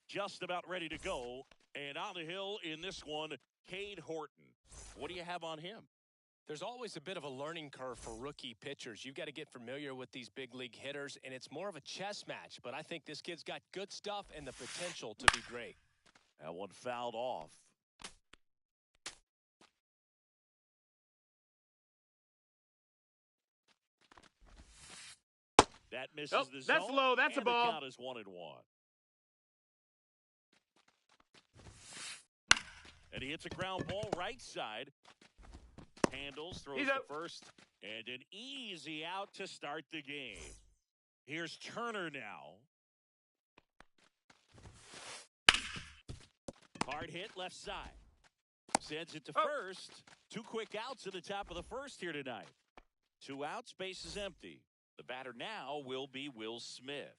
just about ready to go. And on the hill in this one, Cade Horton. What do you have on him? There's always a bit of a learning curve for rookie pitchers. You've got to get familiar with these big league hitters, and it's more of a chess match. But I think this kid's got good stuff and the potential to be great. That one fouled off. That misses the zone. That's low. That's a ball. The count is 1-1. And he hits a ground ball right side. Handles, throws to first, and an easy out to start the game. Here's Turner now. Hard hit left side. Sends it to first. 2 quick outs at the top of the first here tonight. 2 outs, base is empty. The batter now will be Will Smith.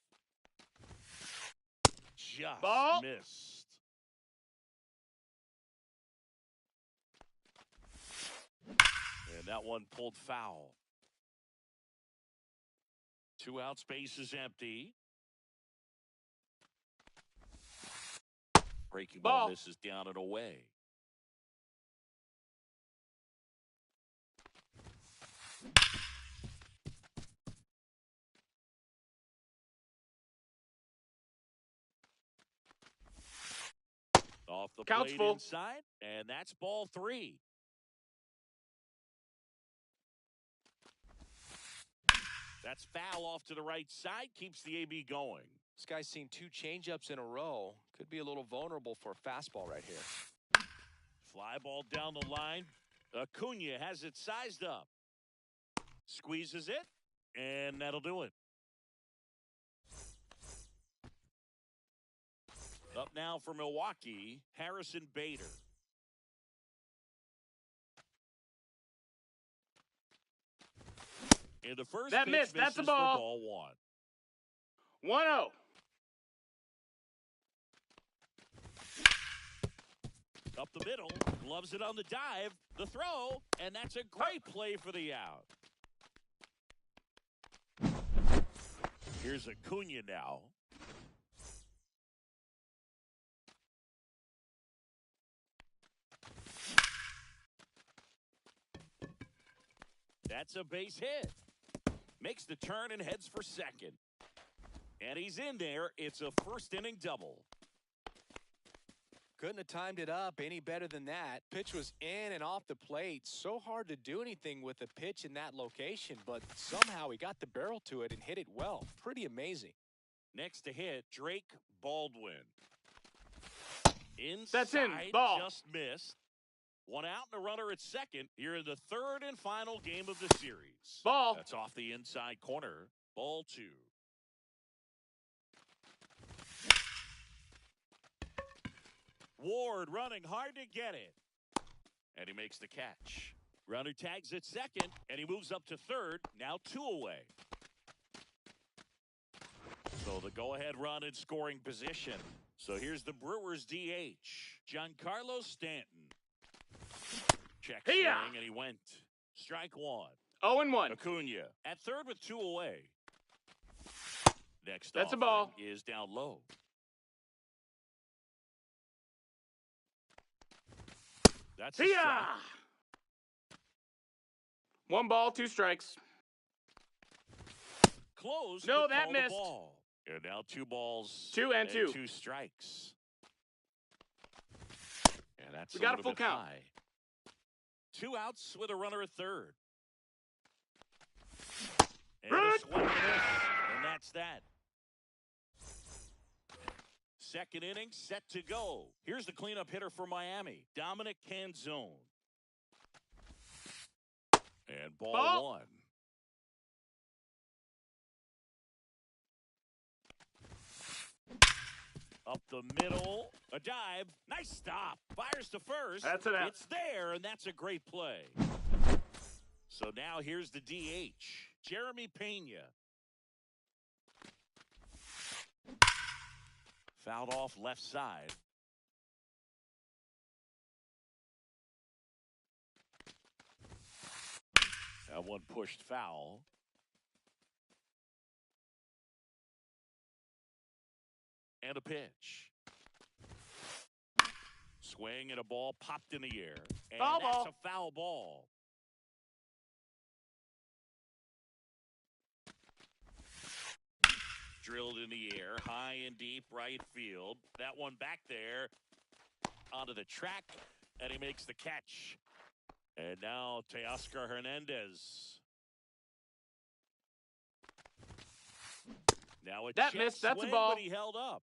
Just missed. And that one pulled foul. 2 outs, base is empty. Breaking ball misses down and away. Off the Count's plate full. Inside, and that's ball 3. That's foul off to the right side, keeps the AB going. This guy's seen 2 changeups in a row. Could be a little vulnerable for a fastball right here. Fly ball down the line. Acuna has it sized up. Squeezes it, and that'll do it. Up now for Milwaukee, Harrison Bader. In the first that pitch, missed. That's a for ball. Ball 1. 1-0. Up the middle, gloves it on the dive, the throw, and that's a great play for the out. Here's Acuna now. That's a base hit. Makes the turn and heads for second. And he's in there. It's a first inning double. Couldn't have timed it up any better than that. Pitch was in and off the plate. So hard to do anything with a pitch in that location, but somehow he got the barrel to it and hit it well. Pretty amazing. Next to hit, Drake Baldwin. Inside, that's in. Ball. Just missed. 1 out and a runner at second. Here in the 3rd and final game of the series. Ball. That's off the inside corner. Ball 2. Ward running hard to get it. And he makes the catch. Runner tags at second, and he moves up to third. Now 2 away. So the go-ahead run in scoring position. So here's the Brewers DH, Giancarlo Stanton. Check swing, and he went. Strike 1. 0-1. Acuna at third with 2 away. Next that's a ball. Is down low. That's a strike. 1 ball, 2 strikes. Close. No, that missed. Ball. And now 2 balls. 2 and 2. 2 strikes. And that's we got a full count. High. 2 outs with a runner at third. And a swing and miss. And that's that. Second inning set to go. Here's the cleanup hitter for Miami, Dominic Canzone. And ball 1. Up the middle, a dive, nice stop, fires to first. That's it. It's there, and that's a great play. So now here's the DH, Jeremy Pena. Fouled off left side. That one pushed foul. And a pitch. Swing and a ball popped in the air. And Foul that's ball. a foul ball. Drilled in the air, high and deep right field. That one back there onto the track, and he makes the catch. And now Teoscar Hernandez. Now a That check missed. That's a swing, ball. but he held up.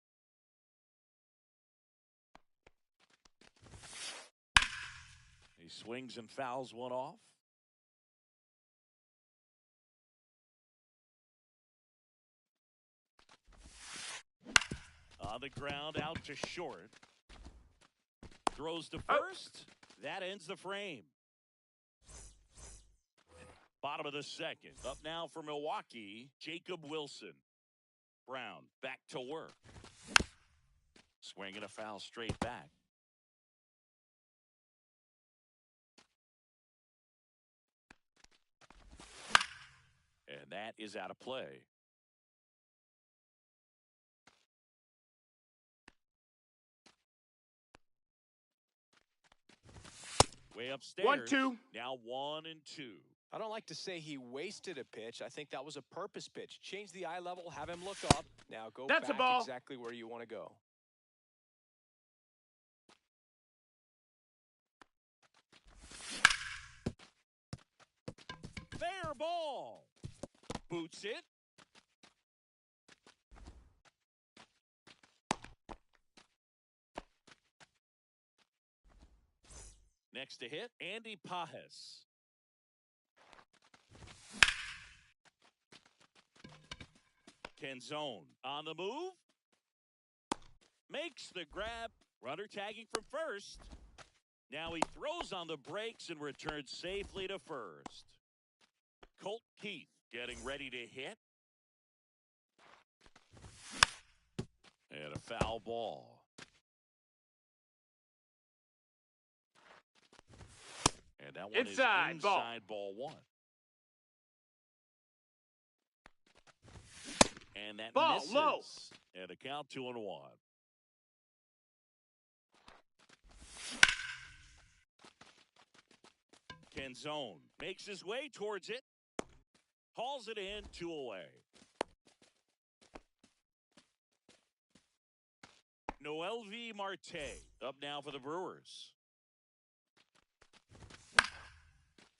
He swings and fouls one off. On the ground, out to short. Throws to first. That ends the frame. Bottom of the second. Up now for Milwaukee, Jacob Wilson. Brown back to work. Swinging a foul straight back. And that is out of play. Way upstairs. 1-2. Now 1-2. I don't like to say he wasted a pitch. I think that was a purpose pitch. Change the eye level, have him look up. Now go That's a back ball. exactly where you want to go. Fair ball. Boots it. Next to hit, Andy Pajes. Canzone on the move. Makes the grab. Runner tagging from first. Now he throws on the brakes and returns safely to first. Colt Keith getting ready to hit. And a foul ball. And that one Inside is ball. inside ball one. And that Ball misses. low. And a count 2-1. Canzone makes his way towards it. Hauls it in, 2 away. Noelvi Marte up now for the Brewers.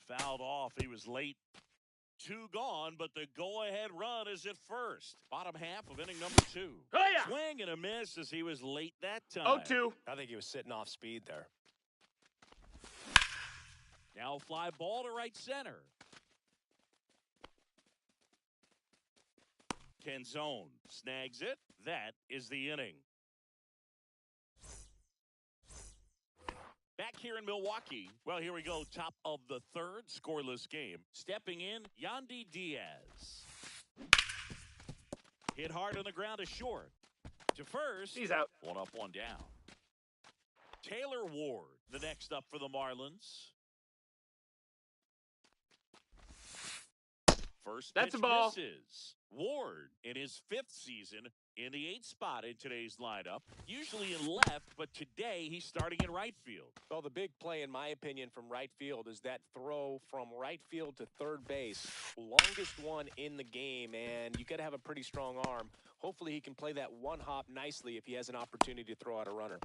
Fouled off. He was late. 2 gone, but the go-ahead run is at first. Bottom half of inning number 2. Oh, yeah. Swing and a miss as he was late that time. 0-2. I think he was sitting off speed there. Now fly ball to right center. Canzone snags it. That is the inning. Back here in Milwaukee. Well, here we go. Top of the third. Scoreless game. Stepping in, Yandy Diaz. Hit hard on the ground to short. To first. He's out. 1 up, 1 down. Taylor Ward, the next up for the Marlins. First That's pitch a ball. misses. Ward in his 5th season in the 8th spot in today's lineup. Usually in left, but today he's starting in right field. Well, the big play, in my opinion, from right field is that throw from right field to third base. Longest one in the game, and you got to have a pretty strong arm. Hopefully he can play that one hop nicely if he has an opportunity to throw out a runner.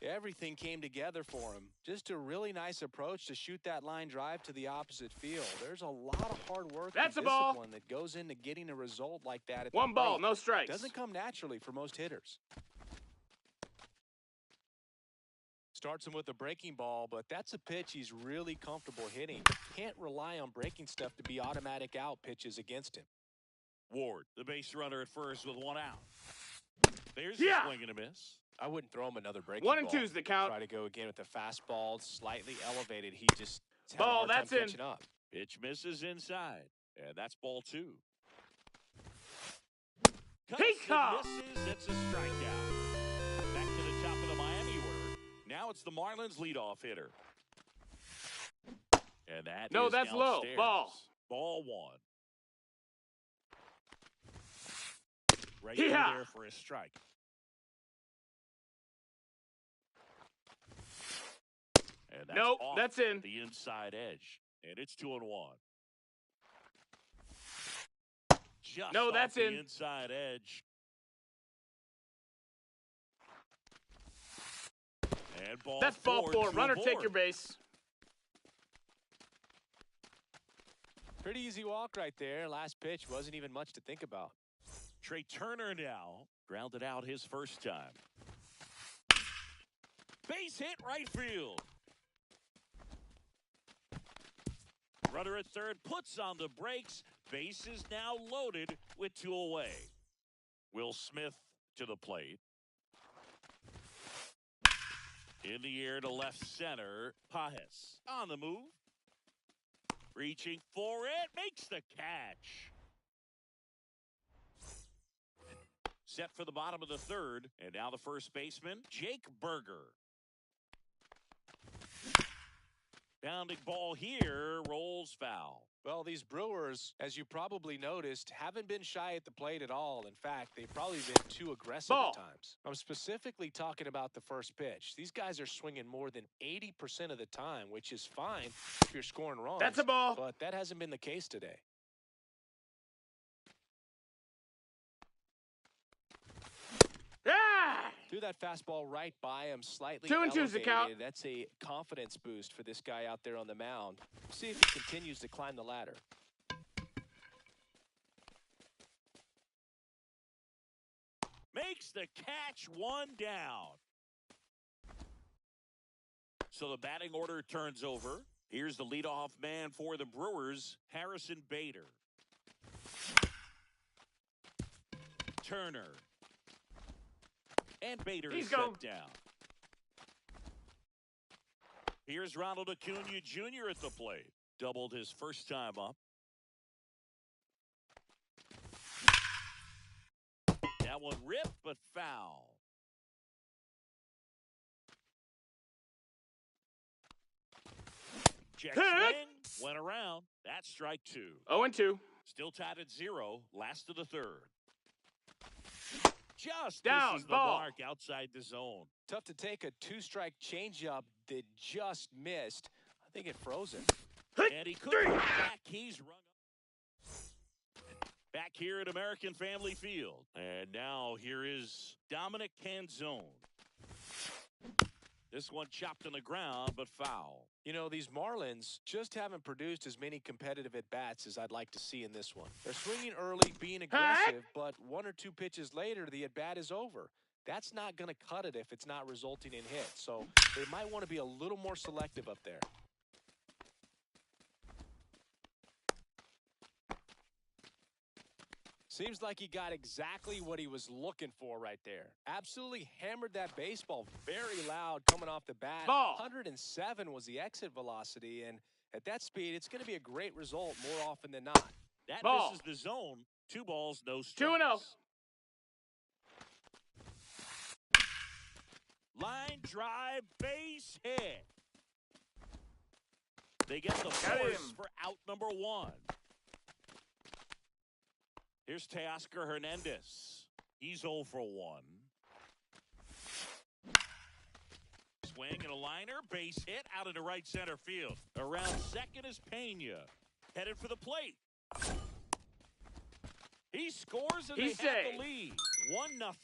Everything came together for him. Just a really nice approach to shoot that line drive to the opposite field. There's a lot of hard work That's and a ball. discipline that goes into getting a result like that at 1 the ball, plate. no strikes. Doesn't come naturally for most hitters. Starts him with a breaking ball, but that's a pitch he's really comfortable hitting. Can't rely on breaking stuff to be automatic out pitches against him. Ward, the base runner at first with 1 out. There's Yeah. a swing and a miss. I wouldn't throw him another breaking 1 and ball. 2's the count. Try to go again with the fastball, slightly elevated. He just had a Ball, hard time that's in. catching up. Pitch misses inside. And that's ball 2. He Cuts caught. and misses. It's a strikeout. Back to the top of the Miami order. Now it's the Marlins leadoff hitter. And that No, is that's low. downstairs. Ball. Ball 1. Right Yeah. there for a strike. Nope, off that's in. the inside edge, and it's 2-1. Just No, off that's the in. inside edge. And ball That's ball four. to Runner, aboard. take your base. Pretty easy walk right there. Last pitch wasn't even much to think about. Trey Turner now grounded out his first time. Base hit right field. Runner at third puts on the brakes. Base is now loaded with 2 away. Will Smith to the plate. In the air to left center. Pajes on the move. Reaching for it. Makes the catch. Set for the bottom of the third. And now the first baseman, Jake Berger. Bounding ball here. Rolls foul. Well, these Brewers, as you probably noticed, haven't been shy at the plate at all. In fact, they've probably been too aggressive Ball. at times. I'm specifically talking about the first pitch. These guys are swinging more than 80% of the time, which is fine if you're scoring runs. That's a ball. But that hasn't been the case today. Ah! Threw that fastball right by him, slightly 2-2's the count. elevated. That's a confidence boost for this guy out there on the mound. See if he continues to climb the ladder. Makes the catch, 1 down. So the batting order turns over. Here's the leadoff man for the Brewers, Harrison Bader. Turner. And Bader is set down. Here's Ronald Acuna Jr. at the plate. Doubled his first time up. That one ripped, but foul. Check swing, went around. That's strike 2. 0-2. Still tied at 0, last of the third. Just Down, misses the ball. mark outside the zone. Tough to take a 2-strike changeup that just missed. I think it froze him. And he couldn't get back. He's run up. Back here at American Family Field. And now here is Dominic Canzone. This one chopped on the ground, but foul. You know, these Marlins just haven't produced as many competitive at-bats as I'd like to see in this one. They're swinging early, being aggressive, but 1 or 2 pitches later, the at-bat is over. That's not going to cut it if it's not resulting in hits. So they might want to be a little more selective up there. Seems like he got exactly what he was looking for right there. Absolutely hammered that baseball very loud coming off the bat. Ball. 107 was the exit velocity, and at that speed, it's going to be a great result more often than not. That Ball. misses the zone. 2 balls, no 2-0. strikes. Line drive, base hit. They get the force for out number 1. Here's Teoscar Hernandez. He's 0 for 1. Swing and a liner, base hit out into right center field. Around second is Pena. Headed for the plate. He scores and He's they have safe. the lead. 1-0.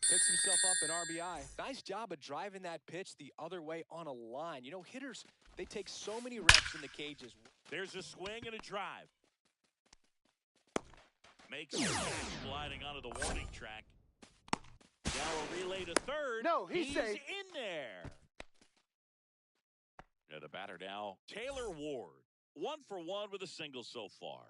Picks himself up an RBI. Nice job of driving that pitch the other way on a line. You know, hitters, they take so many reps in the cages. There's a swing and a drive. Makes the catch gliding onto the warning track. Now a relay to third. No, he's safe. in there. And the batter now, Taylor Ward. 1 for 1 with a single so far.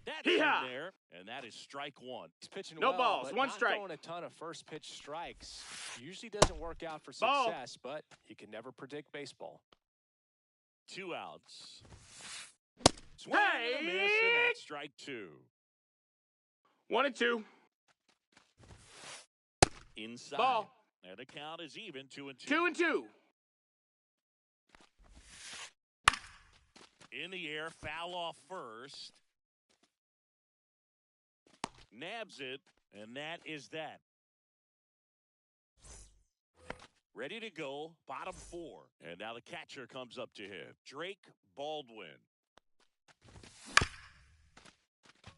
That's in there, and that is strike 1. He's pitching No well, balls, but 1 not strike. throwing a ton of first pitch strikes. Usually doesn't work out for Ball. success, but you can never predict baseball. 2 outs. Swing and a miss, and that's strike 2. 1-2. Inside. Ball. And the count is even, 2-2. 2-2. In the air, foul off first. Nabs it, and that is that. Ready to go, bottom 4. And now the catcher comes up to him. Drake Baldwin.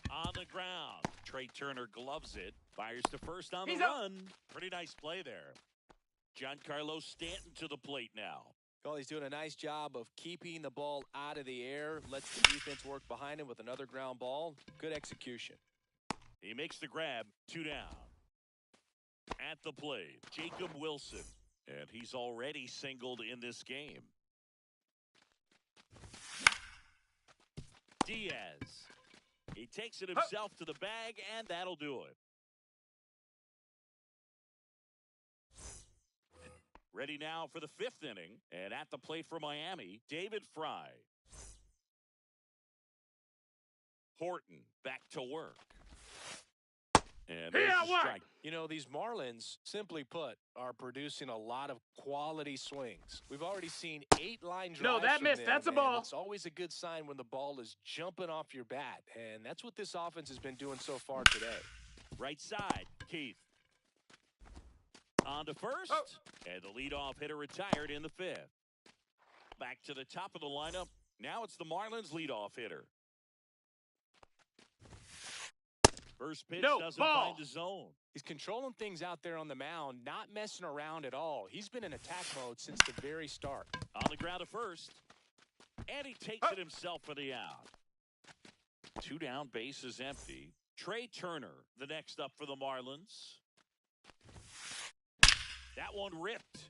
On the ground. Trey Turner gloves it. Fires to first on the run. Pretty nice play there. Giancarlo Stanton to the plate now. Well, he's doing a nice job of keeping the ball out of the air. Lets the defense work behind him with another ground ball. Good execution. He makes the grab. 2 down. At the plate, Jacob Wilson. And he's already singled in this game. Diaz. He takes it himself to the bag, and that'll do it. Ready now for the 5th inning. And at the plate for Miami, David Fry. Horton back to work. And there's the strike. You know, these Marlins, simply put, are producing a lot of quality swings. We've already seen 8 line drives. No, that missed. That's a ball. It's always a good sign when the ball is jumping off your bat. And that's what this offense has been doing so far today. Right side, Keith. On to first. And the leadoff hitter retired in the 5th. Back to the top of the lineup. Now it's the Marlins leadoff hitter. First pitch doesn't find the zone. He's controlling things out there on the mound, not messing around at all. He's been in attack mode since the very start. On the ground to first. And he takes it himself for the out. 2 down, base is empty. Trey Turner, the next up for the Marlins. That one ripped.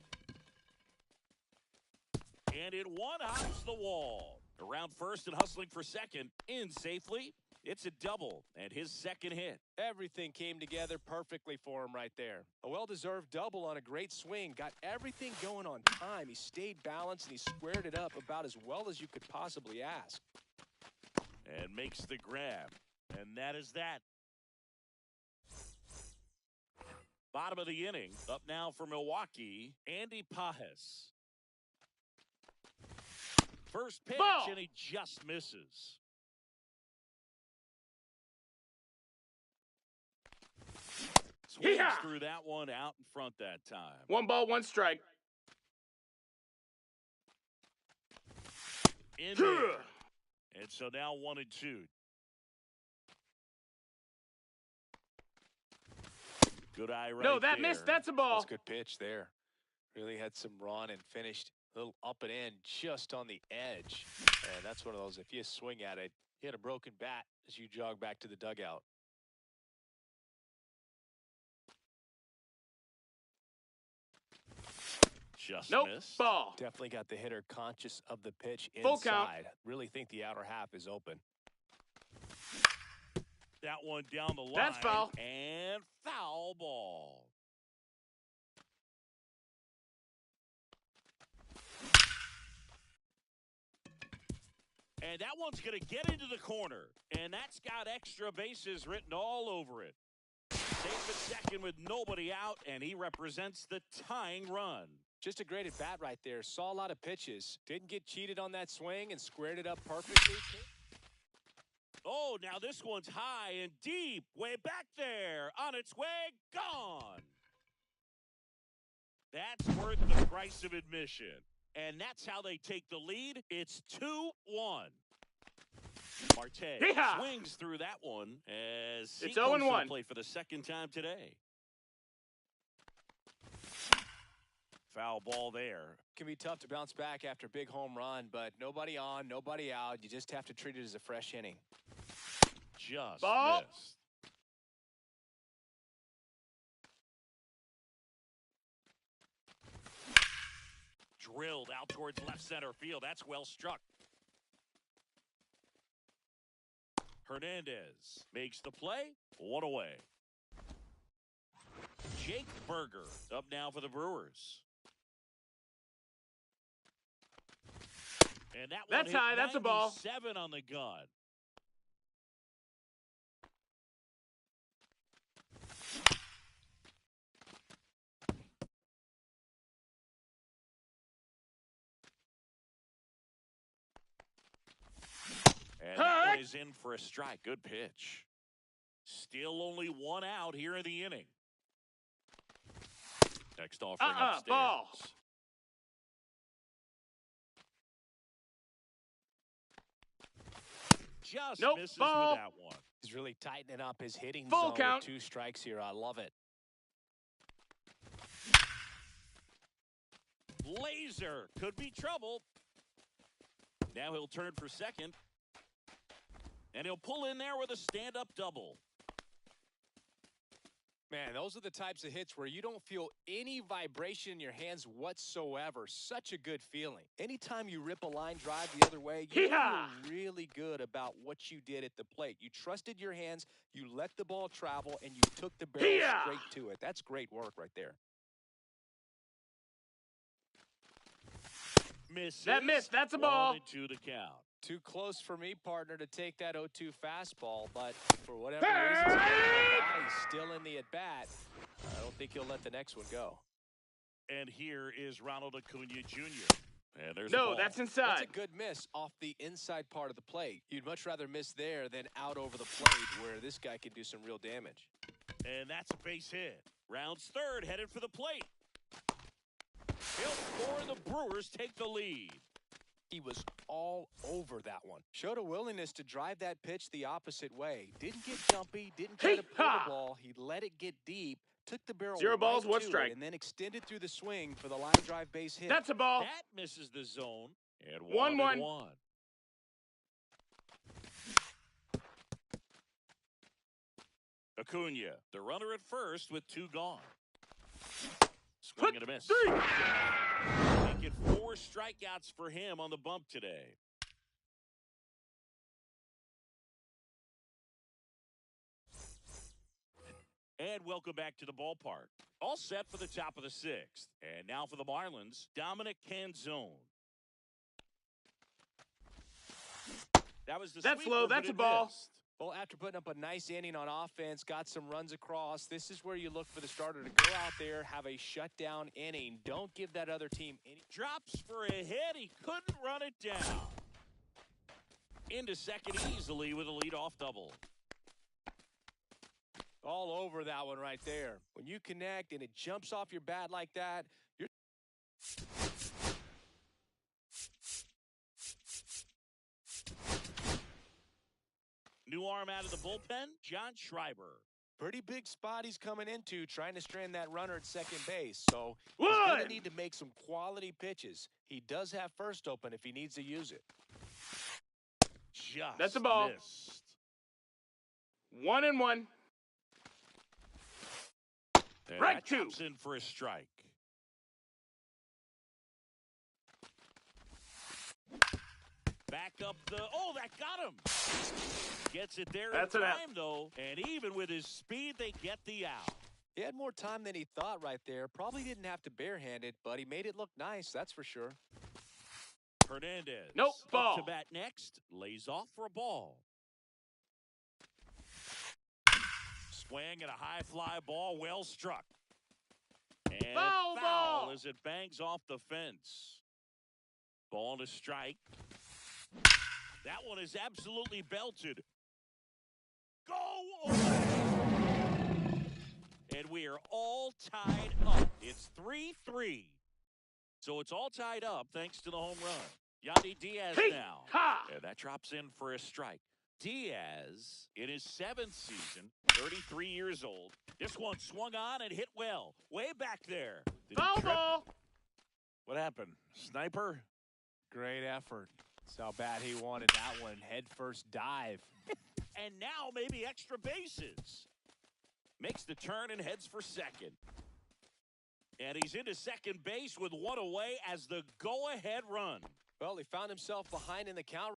And it one-hops the wall. Around first and hustling for second. In safely. It's a double and his second hit. Everything came together perfectly for him right there. A well-deserved double on a great swing. Got everything going on time. He stayed balanced and he squared it up about as well as you could possibly ask. And makes the grab. And that is that. Bottom of the inning. Up now for Milwaukee, Andy Pajes. First pitch, and he just misses. Swings through that one out in front that time. 1 ball, 1 strike. In there. And so now 1 and 2. Good eye right No, that there. missed. That's a ball. That's a good pitch there. Really had some run and finished a little up and in just on the edge. And that's one of those, if you swing at it, you hit a broken bat as you jog back to the dugout. Just missed. Ball. Definitely got the hitter conscious of the pitch inside. Full count. Really think the outer half is open. That one down the line. That's foul. And foul ball. And that one's going to get into the corner. And that's got extra bases written all over it. Safe at second with nobody out, and he represents the tying run. Just a great at bat right there. Saw a lot of pitches. Didn't get cheated on that swing and squared it up perfectly. Oh, now this one's high and deep. Way back there. On its way. Gone. That's worth the price of admission. And that's how they take the lead. It's 2-1. Marte swings through that one as he comes to the plate for the second time today. Foul ball there. Can be tough to bounce back after a big home run, but nobody on, nobody out. You just have to treat it as a fresh inning. Just ball. Missed. Drilled out towards left center field. That's well struck. Hernandez makes the play. 1 away. Jake Berger up now for the Brewers. And that that's one high. That's a ball. 7 on the gun. And that one is in for a strike. Good pitch. Still only 1 out here in the inning. Next offering upstairs. Ball. Just Nope, misses ball. with that one. He's really tightening up his hitting Full zone count. with 2 strikes here. I love it. Laser could be trouble. Now he'll turn for second. And he'll pull in there with a stand-up double. Man, those are the types of hits where you don't feel any vibration in your hands whatsoever. Such a good feeling. Anytime you rip a line drive the other way, you Hee-haw! feel really good about what you did at the plate. You trusted your hands, you let the ball travel, and you took the barrel Hee-haw! straight to it. That's great work right there. Misses. That missed. That's a ball. 1-2 to count. Too close for me, partner, to take that 0-2 fastball, but for whatever reason, he's still in the at-bat. I don't think he'll let the next one go. And here is Ronald Acuna Jr. And there's a No, ball. that's That's inside. a good miss off the inside part of the plate. You'd much rather miss there than out over the plate where this guy can do some real damage. And that's a base hit. Rounds third, headed for the plate. He'll score, and the Brewers take the lead. He was all over that one. Showed a willingness to drive that pitch the opposite way. Didn't get jumpy, didn't try to pull Hee-haw! the ball. He let it get deep, took the barrel 0 balls, right 1 to strike. it, and then extended through the swing for the line drive base hit. That's a ball. That misses the zone. And 1-1. 1-1. Acuna, the runner at first with 2 gone. Swing and a miss. 3. Making 4 strikeouts for him on the bump today. And welcome back to the ballpark. All set for the top of the 6th. And now for the Marlins, Dominic Canzone. That was the That's sweeper, low. but That's it a ball. missed. Well, after putting up a nice inning on offense, got some runs across, this is where you look for the starter to go out there, have a shutdown inning. Don't give that other team any. Drops for a hit. He couldn't run it down. Into second easily with a leadoff double. All over that one right there. When you connect and it jumps off your bat like that, you're... New arm out of the bullpen, John Schreiber. Pretty big spot he's coming into, trying to strand that runner at second base. So he's 1. going to need to make some quality pitches. He does have first open if he needs to use it. Just That's a ball. missed. 1-1. And Right that to. drops in for a strike. Back up the... Oh, that got him. Gets it there That's in an out. time, though. And even with his speed, they get the out. He had more time than he thought right there. Probably didn't have to barehand it, but he made it look nice, that's for sure. Hernandez. Nope, Up ball. to bat next. Lays off for a ball. Swing and a high fly ball, well struck. And Foul ball. as it bangs off the fence. Ball to strike. That one is absolutely belted. Go away! And we are all tied up. It's 3-3. So it's all tied up thanks to the home run. Yandy Diaz now. Ha! And that drops in for a strike. Diaz, in his 7th season, 33 years old. This one swung on and hit well. Way back there. Did he Foul trip? ball. What happened? Sniper? Great effort. That's how bad he wanted that one. Head first dive. And now maybe extra bases. Makes the turn and heads for second. And he's into second base with 1 away as the go-ahead run. Well, he found himself behind in the count.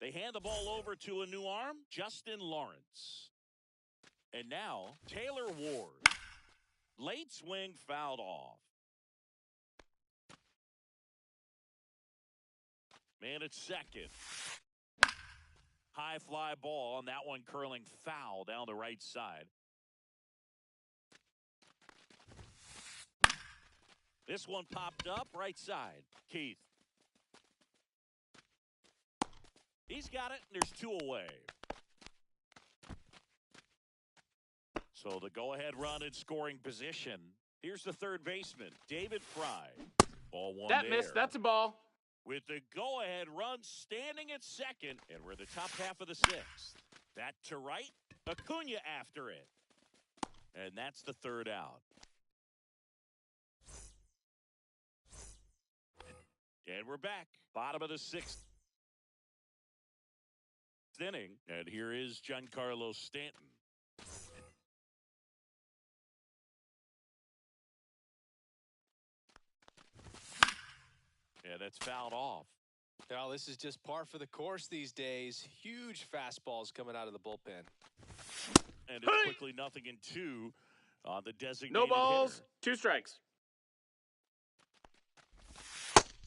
They hand the ball over to a new arm, Justin Lawrence. And now, Taylor Ward. Late swing fouled off. Man at second. High fly ball, and that one curling foul down the right side. This one popped up right side. Keith. He's got it, and there's 2 away. So the go-ahead run in scoring position. Here's the third baseman, David Fry. Ball one That there. missed. That's a ball. With the go-ahead run standing at second, and we're the top half of the 6th. That to right, Acuna after it. And that's the third out. And we're back. Bottom of the 6th inning. And here is Giancarlo Stanton. Yeah, that's fouled off. Well, this is just par for the course these days. Huge fastballs coming out of the bullpen. And it's quickly 0-2 on the designated No balls. hitter. 2 strikes.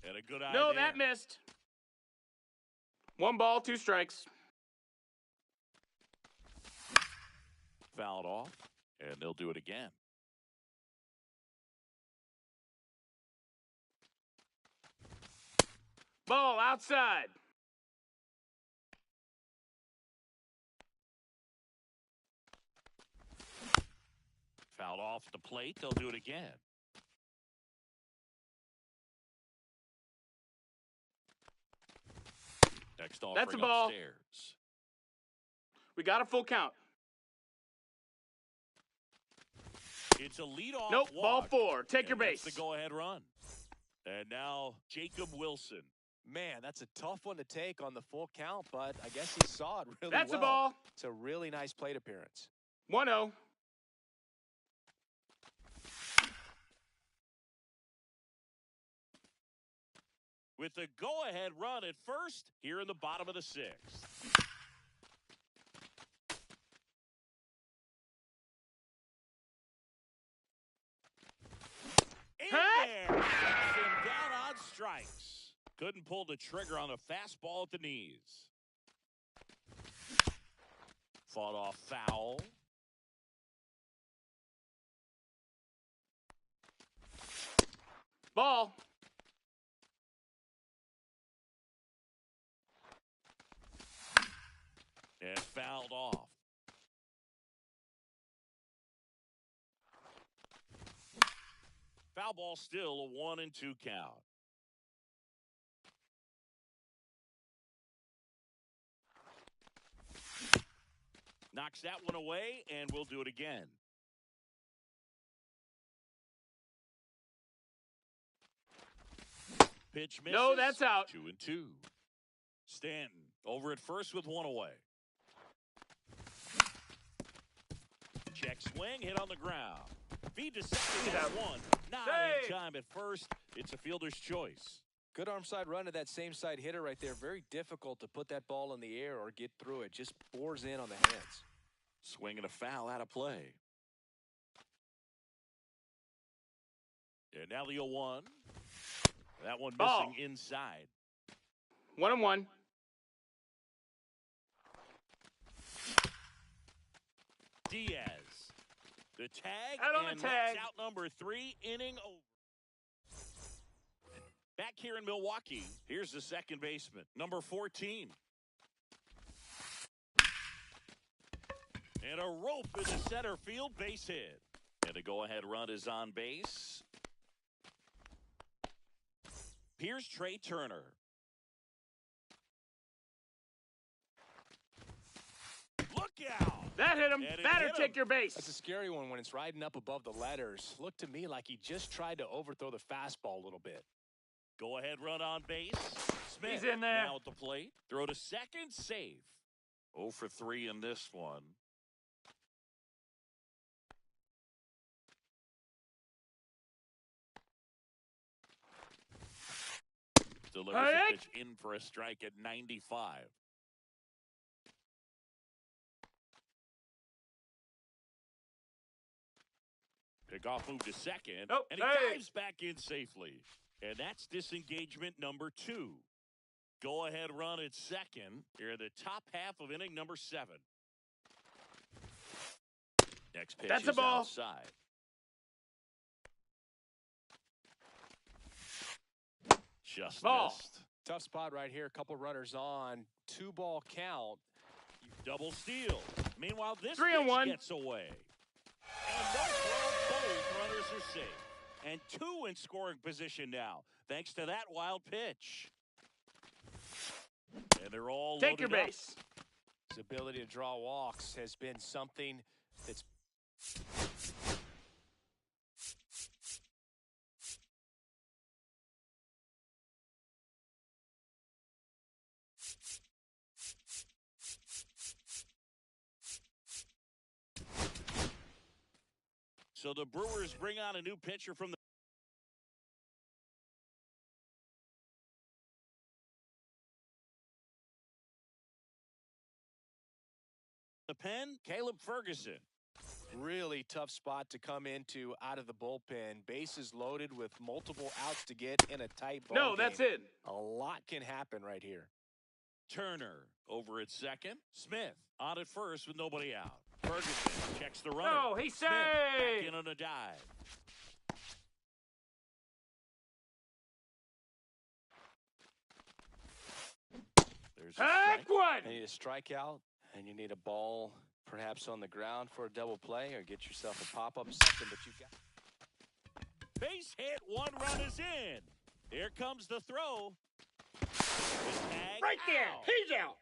And a good eye No, there. that missed. 1 ball, 2 strikes. Fouled off, and they'll do it again. Ball outside. Fouled off the plate. They'll do it again. Next offering That's a ball. upstairs. We got a full count. It's a leadoff Nope, walk. ball 4. Take your And that's base. the go-ahead run. And now Jacob Wilson. Man, that's a tough one to take on the full count, but I guess he saw it really That's well. a ball. It's a really nice plate appearance. 1-0. With the go-ahead run at first here in the bottom of the 6th. In there. Knocks him down on strikes. Couldn't pull the trigger on the fastball at the knees. Fought off foul. Ball. And fouled off. Foul ball still a 1-2 count. Knocks that one away, and we'll do it again. Pitch misses. No, that's out. 2-2. Stanton over at first with 1 away. Check swing, hit on the ground. Feed to second, that's 1. Not in time at first. It's a fielder's choice. Good arm side run to that same side hitter right there. Very difficult to put that ball in the air or get through it. Just bores in on the hands. Swing and a foul out of play. And now the 0-1. That one Ball. missing inside. 1-1. Diaz. The tag, Out on the and tag. that's out number 3, inning over. Back here in Milwaukee, here's the second baseman, number 14. And a rope in the center field, base hit. And a go-ahead run is on base. Here's Trey Turner. Look out! That hit him. And it Batter, hit him. take your base. That's a scary one when it's riding up above the letters. Looked to me like he just tried to overthrow the fastball a little bit. Go-ahead run on base. Smith He's in there. now at the plate. Throw to second, safe. 0 for 3 in this one. Delivers the pitch in for a strike at 95. Pickoff move to second, Oh, and he hey. dives back in safely. And that's disengagement number 2. Go-ahead run at second. Here in the top half of inning number 7. Next pitch That's is a ball. outside. Just Ball. missed. Tough spot right here. A couple runners on. 2-ball count. Double steal. Meanwhile, this 3-1 gets away. And no throw, both runners are safe. And 2 in scoring position now, thanks to that wild pitch. And they're all Take your loaded up. base. His ability to draw walks has been something that's So the Brewers bring on a new pitcher from the pen, Caleb Ferguson. really tough spot to come into out of the bullpen. Bases loaded with multiple outs to get in a tight ball No, game. that's it. A lot can happen right here. Turner over at second. Smith on at first with nobody out. Ferguson checks the runner. No, he Smith back saved. in on a dive. There's a strike. Heck one. You need a strikeout, and you need a ball perhaps on the ground for a double play, or get yourself a pop-up something, but you've got... Base hit, 1 run is in. Here comes the throw. The tag Right there. out. He's out.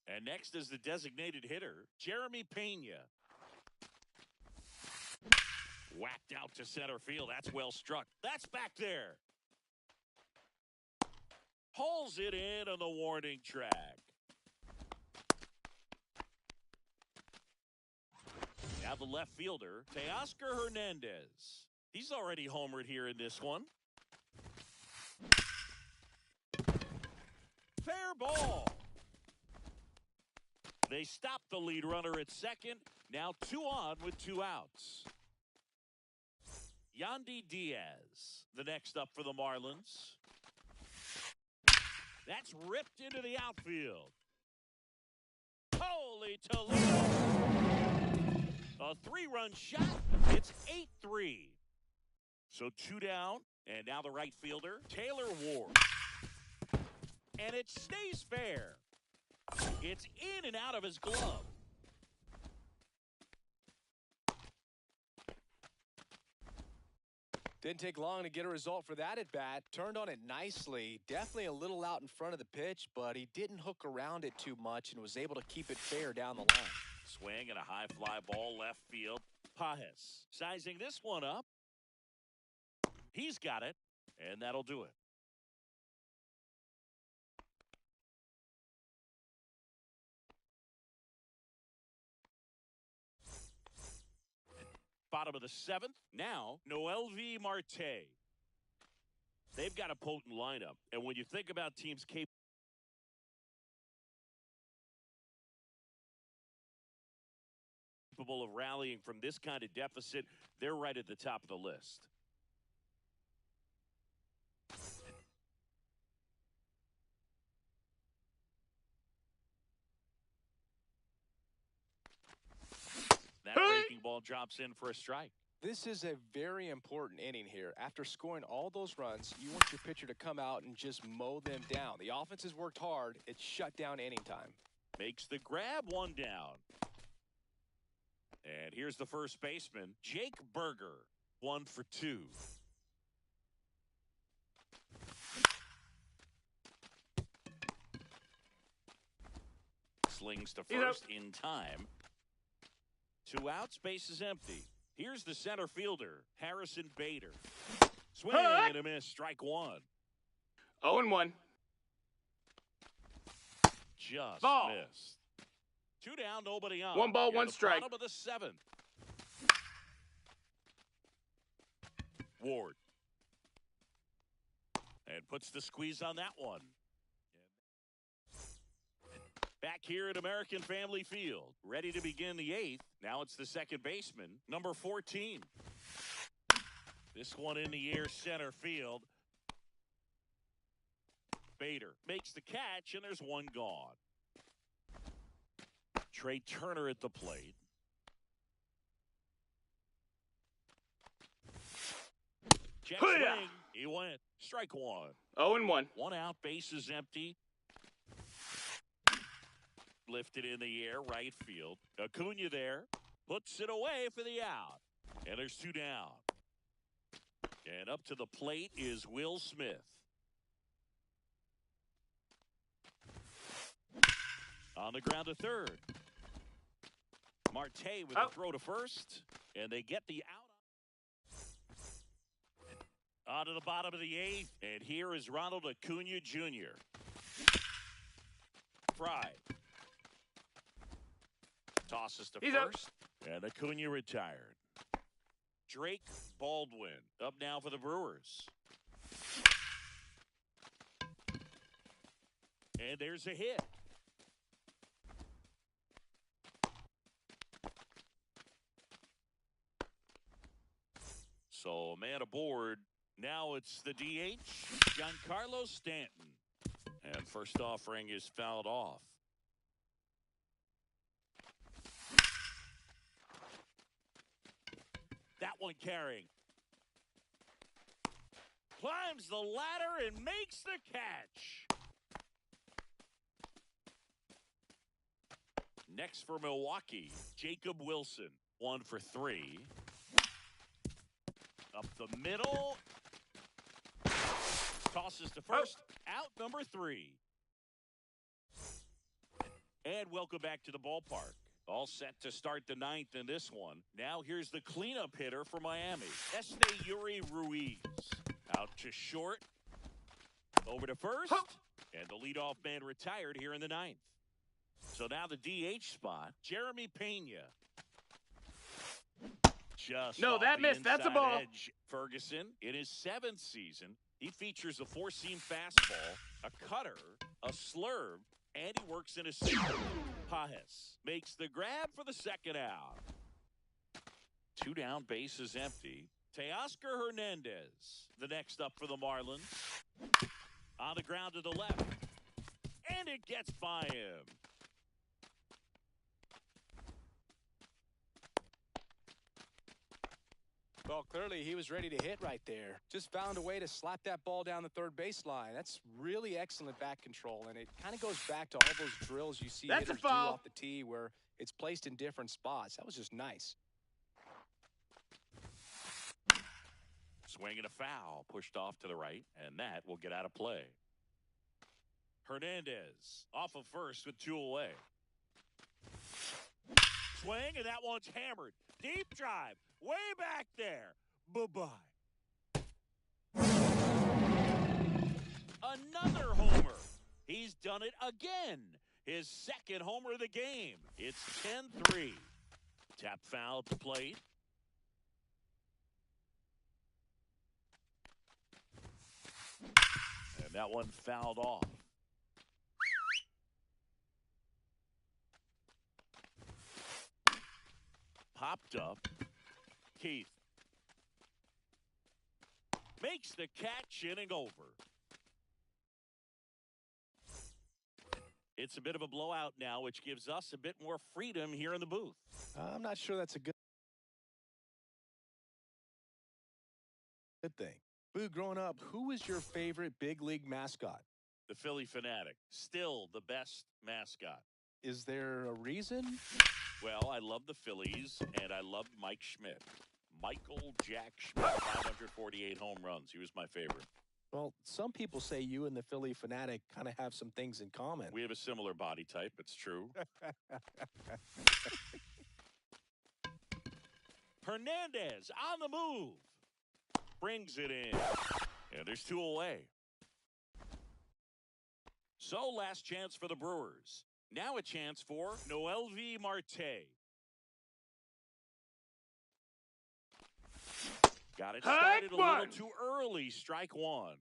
And next is the designated hitter, Jeremy Pena. Whacked out to center field. That's well struck. That's back there. Pulls it in on the warning track. Now the left fielder, Teoscar Hernandez. He's already homered here in this one. Fair ball. They stop the lead runner at second. Now 2 on with 2 outs. Yandy Diaz, the next up for the Marlins. That's ripped into the outfield. Holy Toledo. A 3-run shot. It's 8-3. So 2 down, and now the right fielder, Taylor Ward. And it stays fair. It's in and out of his glove. Didn't take long to get a result for that at bat. Turned on it nicely. Definitely a little out in front of the pitch, but he didn't hook around it too much and was able to keep it fair down the line. Swing and a high fly ball left field. Pajes sizing this one up. He's got it, and that'll do it. Bottom of the 7th. Now, Noelvi Marte. They've got a potent lineup. And when you think about teams capable of rallying from this kind of deficit, they're right at the top of the list. That breaking ball drops in for a strike. This is a very important inning here. After scoring all those runs, you want your pitcher to come out and just mow them down. The offense has worked hard. It's shut down inning time. Makes the grab, 1 down. And here's the first baseman, Jake Berger, 1 for 2. Slings to first in time. 2 outs, base is empty. Here's the center fielder, Harrison Bader. Swing and a miss, strike 1. 0-1. Just Ball. missed. 2 down, nobody on. 1 ball, Here 1 the strike. Bottom of the 7th. Ward. And puts the squeeze on that one. Back here at American Family Field, ready to begin the 8th. Now it's the second baseman, number 14. This one in the air, center field. Bader makes the catch, and there's 1 gone. Trey Turner at the plate. Jet swing, he went. Strike one. 0-1. 1 out, bases empty. Lifted in the air, right field. Acuna there. Puts it away for the out. And there's 2 down. And up to the plate is Will Smith. On the ground to third. Marte with a throw to first. And they get the out. On to the bottom of the 8th. And here is Ronald Acuna Jr. Fry. Tosses to He's first. And Acuna retired. Drake Baldwin up now for the Brewers. And there's a hit. So a man aboard. Now it's the DH, Giancarlo Stanton. And first offering is fouled off. That one carrying. Climbs the ladder and makes the catch. Next for Milwaukee, Jacob Wilson. 1 for 3. Up the middle. Tosses to first. Out number 3. And welcome back to the ballpark. All set to start the 9th in this one. Now here's the cleanup hitter for Miami. Yuri Ruiz. Out to short. Over to first. And the leadoff man retired here in the 9th. So now the DH spot, Jeremy Pena. Just No, that missed. That's a ball. Edge. Ferguson, in his 7th season, he features a 4-seam fastball, a cutter, a slurve, and he works in a single. Pajes makes the grab for the 2nd out. 2 down, bases empty. Teoscar Hernandez, the next up for the Marlins. On the ground to the left. And it gets by him. Well, clearly he was ready to hit right there. Just found a way to slap that ball down the third baseline. That's really excellent bat control, and it kind of goes back to all those drills you see hitters do off the tee where it's placed in different spots. That was just nice. Swing and a foul, pushed off to the right, and that will get out of play. Hernandez off of first with 2 away. Swing, and that one's hammered. Deep drive, way back there. Bye-bye. Another homer. He's done it again. His 2nd homer of the game. It's 10-3. Tap foul to plate. And that one fouled off. Popped up. Keith makes the catch, inning over. It's a bit of a blowout now, which gives us a bit more freedom here in the booth. I'm not sure that's a good thing. Boo, growing up, who was your favorite big league mascot? The Philly Fanatic, still the best mascot. Is there a reason? Well, I love the Phillies, and I love Mike Schmidt. Michael Jack Schmidt, 548 home runs. He was my favorite. Well, some people say you and the Philly Fanatic kind of have some things in common. We have a similar body type. It's true. Hernandez on the move. Brings it in. And there's 2 away. So last chance for the Brewers. Now a chance for Noelvi Marte. Got it started a little too early. Strike 1.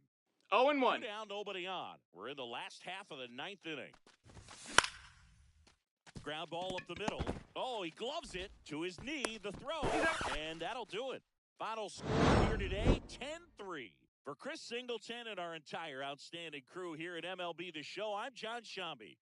0-1. 2 down, nobody on. We're in the last half of the 9th inning. Ground ball up the middle. Oh, he gloves it to his knee, the throw, and that'll do it. Final score here today, 10-3. For Chris Singleton and our entire outstanding crew here at MLB The Show, I'm John Shambi.